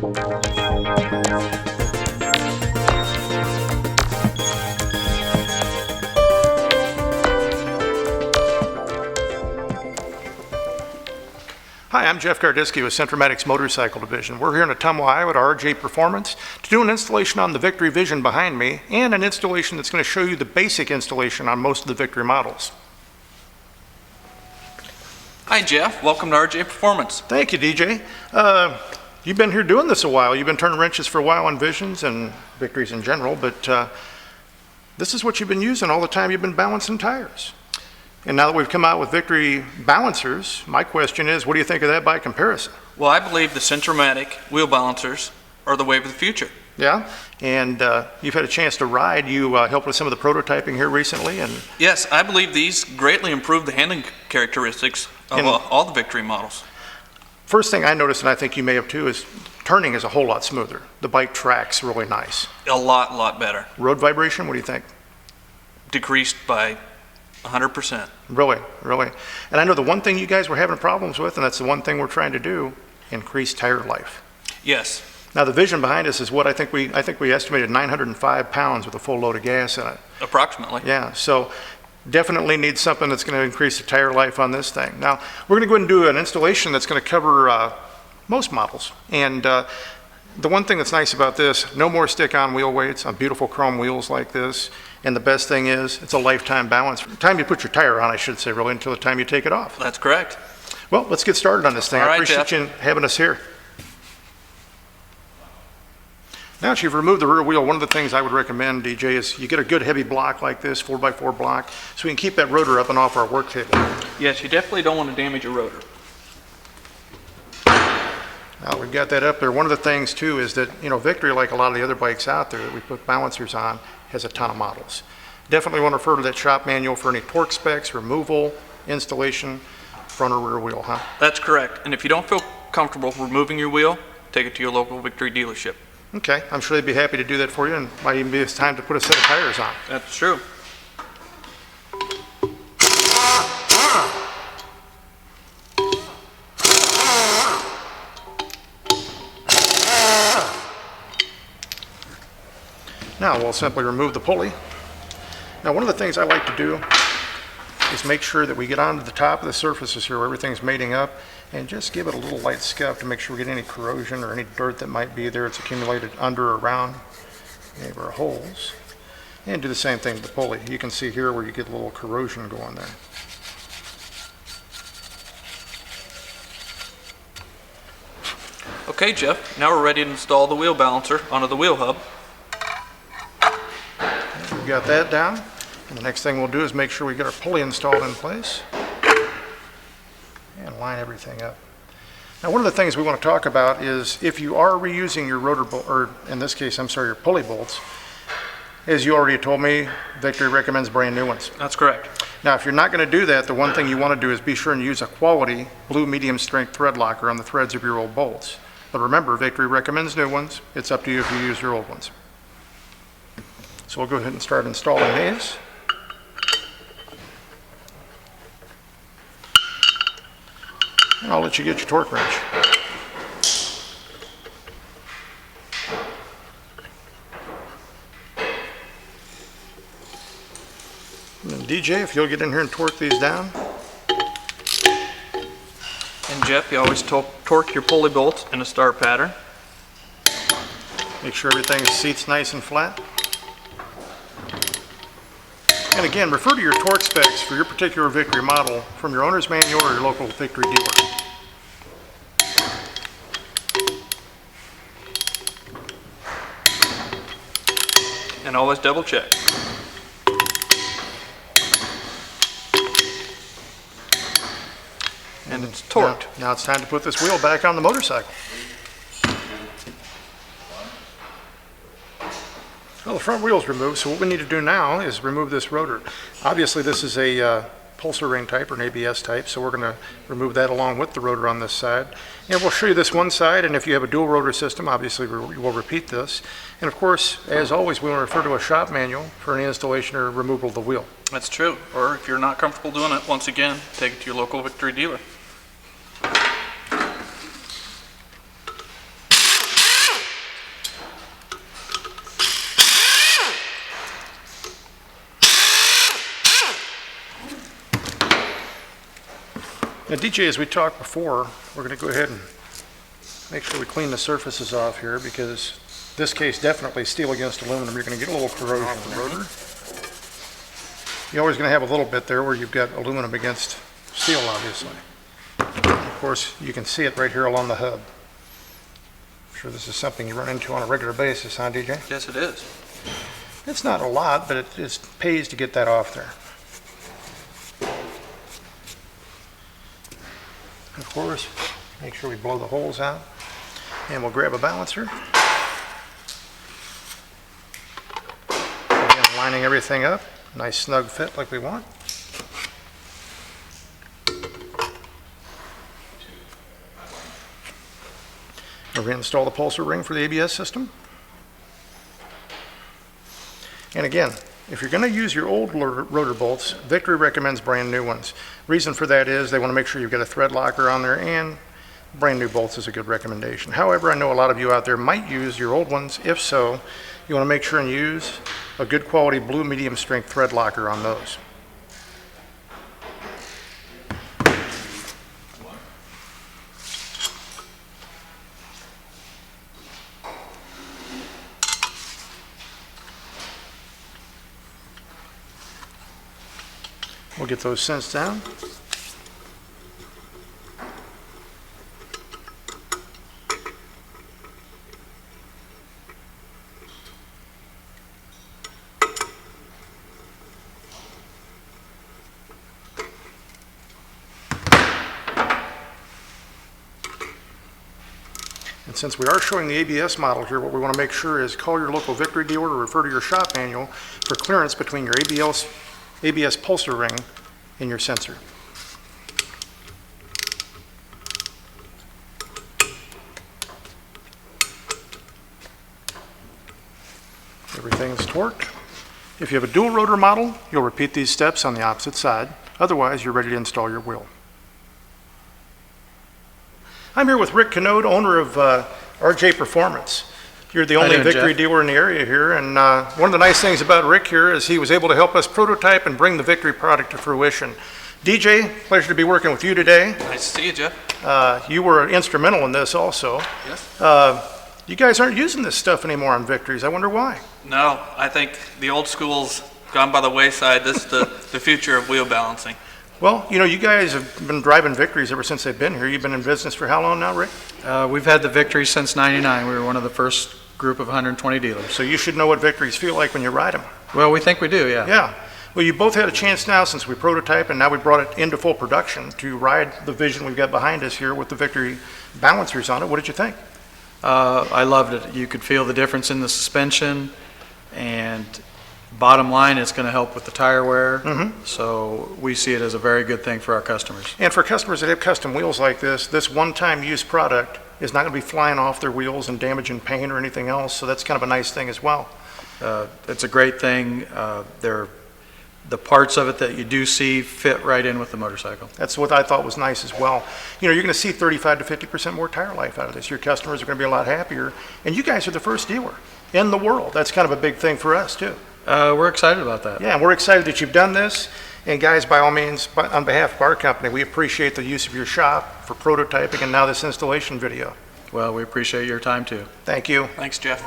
Hi, I'm Jeff Gardiski with Centramatic's Motorcycle Division. We're here in Ottumwa, Iowa at RJ Performance to do an installation on the Victory Vision behind me and an installation that's going to show you the basic installation on most of the Victory models. Hi Jeff, welcome to RJ Performance. Thank you, DJ. You've been here doing this a while. You've been turning wrenches for a while on Visions and Victories in general, but this is what you've been using all the time. You've been balancing tires. And now that we've come out with Victory balancers, my question is, what do you think of that by comparison? Well, I believe the Centramatic wheel balancers are the wave of the future. Yeah, and you've had a chance to ride. You helped with some of the prototyping here recently, and yes, I believe these greatly improve the handling characteristics of all the Victory models. First thing I noticed, and I think you may have too, is turning is a whole lot smoother. The bike tracks really nice. A lot better. Road vibration, what do you think? Decreased by 100%. Really. And I know the one thing you guys were having problems with, and that's the one thing we're trying to do, increase tire life. Yes. Now the Vision behind us is what I think we estimated 905 pounds with a full load of gas in it. Approximately. Yeah, so definitely need something that's going to increase the tire life on this thing. Now we're going to go ahead and do an installation that's going to cover most models. And the one thing that's nice about this, no more stick-on wheel weights on beautiful chrome wheels like this. And the best thing is, it's a lifetime balance. From the time you put your tire on, I should say, really, until the time you take it off. That's correct. Well, let's get started on this thing. All right, I appreciate Jeff. you having us here. Now that you've removed the rear wheel, one of the things I would recommend, DJ, is you get a good heavy block like this, 4x4 block, so we can keep that rotor up and off our work table. Yes, you definitely don't want to damage your rotor. Now we've got that up there. One of the things too is that, Victory, like a lot of the other bikes out there that we put balancers on, has a ton of models. Definitely want to refer to that shop manual for any torque specs, removal, installation, front or rear wheel, huh? That's correct. And if you don't feel comfortable removing your wheel, take it to your local Victory dealership. Okay, I'm sure they'd be happy to do that for you, and might even be time to put a set of tires on. That's true. Now we'll simply remove the pulley. Now one of the things I like to do is make sure that we get onto the top of the surfaces here where everything's mating up and just give it a little light scuff to make sure we get any corrosion or any dirt that might be there. It's accumulated under or around any of our holes. And do the same thing with the pulley. You can see here where you get a little corrosion going there. Okay, Jeff, now we're ready to install the wheel balancer onto the wheel hub. We've got that down. And the next thing we'll do is make sure we get our pulley installed in place and line everything up. Now one of the things we want to talk about is if you are reusing your rotor bolt, or in this case, your pulley bolts, as you already told me, Victory recommends brand new ones. That's correct. Now if you're not going to do that, the one thing you want to do is be sure and use a quality blue medium strength thread locker on the threads of your old bolts. But remember, Victory recommends new ones. It's up to you if you use your old ones. So we'll go ahead and start installing these. And I'll let you get your torque wrench. And then DJ, if you'll get in here and torque these down. And Jeff, you always torque your pulley bolts in a star pattern. Make sure everything seats nice and flat. And again, refer to your torque specs for your particular Victory model from your owner's manual or your local Victory dealer. And always double check. And it's torqued. Now it's time to put this wheel back on the motorcycle. Well, the front wheel's removed, so what we need to do now is remove this rotor. Obviously, this is a pulsar ring type or an ABS type, so we're going to remove that along with the rotor on this side. And we'll show you this one side, and if you have a dual rotor system, obviously we'll repeat this. And of course, as always, we want to refer to a shop manual for any installation or removal of the wheel. That's true. Or if you're not comfortable doing it, once again, take it to your local Victory dealer. Now, DJ, as we talked before, we're going to go ahead and make sure we clean the surfaces off here, because this case definitely steel against aluminum. You're going to get a little corrosion in the rotor. You're always going to have a little bit there where you've got aluminum against steel, obviously. Of course, you can see it right here along the hub. I'm sure this is something you run into on a regular basis, huh, DJ? Yes, it is. It's not a lot, but it just pays to get that off there. Of course, make sure we blow the holes out, and we'll grab a balancer. Again, lining everything up, nice snug fit like we want. We're going to install the pulsar ring for the ABS system. And again, if you're going to use your old rotor bolts, Victory recommends brand new ones. Reason for that is they want to make sure you've got a thread locker on there, and brand new bolts is a good recommendation. However, I know a lot of you out there might use your old ones. If so, you want to make sure and use a good quality blue medium strength thread locker on those. We'll get those sensed down. And since we are showing the ABS model here, what we want to make sure is call your local Victory dealer or refer to your shop manual for clearance between your ABS pulsar ring and your sensor. Everything's torqued. If you have a dual rotor model, you'll repeat these steps on the opposite side. Otherwise, you're ready to install your wheel. I'm here with Rick Canode, owner of RJ Performance. You're the only Victory dealer in the area here, and one of the nice things about Rick here is he was able to help us prototype and bring the Victory product to fruition. DJ, pleasure to be working with you today. Nice to see you, Jeff. You were instrumental in this also. Yes. You guys aren't using this stuff anymore on Victories. I wonder why. No, I think the old school's gone by the wayside. This is the future of wheel balancing. Well, you know, you guys have been driving Victories ever since they've been here. You've been in business for how long now, Rick? We've had the Victory since '99. We were one of the first group of 120 dealers. So you should know what Victories feel like when you ride them. Well, we think we do, yeah. Yeah. Well, you both had a chance now since we prototyped and now we brought it into full production to ride the Vision we've got behind us here with the Victory balancers on it. What did you think? I loved it. You could feel the difference in the suspension, and bottom line, it's going to help with the tire wear. Mm-hmm. So we see it as a very good thing for our customers. And for customers that have custom wheels like this one-time use product is not going to be flying off their wheels and damaging paint or anything else. So that's kind of a nice thing as well. It's a great thing. The parts of it that you do see fit right in with the motorcycle. That's what I thought was nice as well. You know, you're going to see 35 to 50% more tire life out of this. Your customers are going to be a lot happier. And you guys are the first dealer in the world. That's kind of a big thing for us too. We're excited about that. Yeah, and we're excited that you've done this. And guys, by all means, on behalf of our company, we appreciate the use of your shop for prototyping and now this installation video. Well, we appreciate your time too. Thank you. Thanks, Jeff.